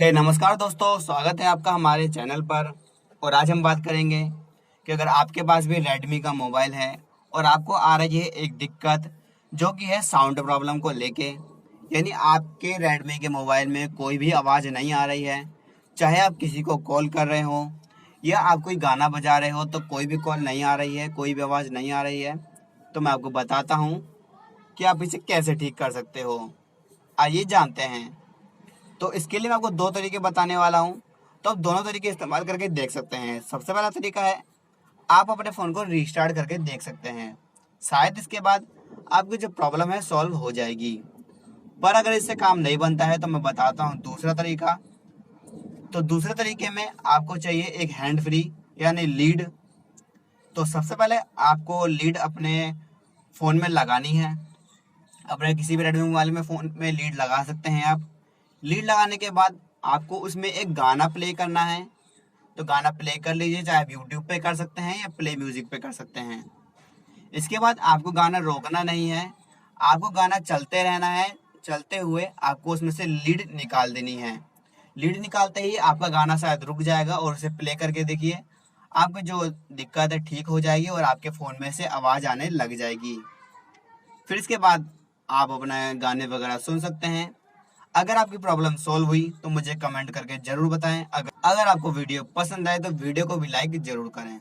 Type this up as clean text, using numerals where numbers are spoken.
नमस्कार दोस्तों, स्वागत है आपका हमारे चैनल पर। और आज हम बात करेंगे कि अगर आपके पास भी रेडमी का मोबाइल है और आपको आ रही है एक दिक्कत जो कि है साउंड प्रॉब्लम को लेके, यानी आपके रेडमी के मोबाइल में कोई भी आवाज़ नहीं आ रही है। चाहे आप किसी को कॉल कर रहे हो या आप कोई गाना बजा रहे हो तो कोई भी कॉल नहीं आ रही है, कोई भी आवाज़ नहीं आ रही है। तो मैं आपको बताता हूँ कि आप इसे कैसे ठीक कर सकते हो। आइए जानते हैं। तो इसके लिए मैं आपको दो तरीके बताने वाला हूँ। तो आप दोनों तरीके इस्तेमाल करके देख सकते हैं। सबसे पहला तरीका है, आप अपने फ़ोन को रीस्टार्ट करके देख सकते हैं। शायद इसके बाद आपकी जो प्रॉब्लम है सॉल्व हो जाएगी। पर अगर इससे काम नहीं बनता है तो मैं बताता हूँ दूसरा तरीका। तो दूसरे तरीके में आपको चाहिए एक हैंड फ्री यानी लीड। तो सबसे पहले आपको लीड अपने फ़ोन में लगानी है। अपने किसी भी रेडमी मोबाइल में फ़ोन में लीड लगा सकते हैं आप। लीड लगाने के बाद आपको उसमें एक गाना प्ले करना है। तो गाना प्ले कर लीजिए, चाहे आप यूट्यूब पे कर सकते हैं या प्ले म्यूजिक पे कर सकते हैं। इसके बाद आपको गाना रोकना नहीं है, आपको गाना चलते रहना है। चलते हुए आपको उसमें से लीड निकाल देनी है। लीड निकालते ही आपका गाना शायद रुक जाएगा और उसे प्ले करके देखिए, आपकी जो दिक्कत है ठीक हो जाएगी और आपके फ़ोन में से आवाज़ आने लग जाएगी। फिर इसके बाद आप अपने गाने वगैरह सुन सकते हैं। अगर आपकी प्रॉब्लम सॉल्व हुई तो मुझे कमेंट करके ज़रूर बताएं। अगर आपको वीडियो पसंद आए तो वीडियो को भी लाइक ज़रूर करें।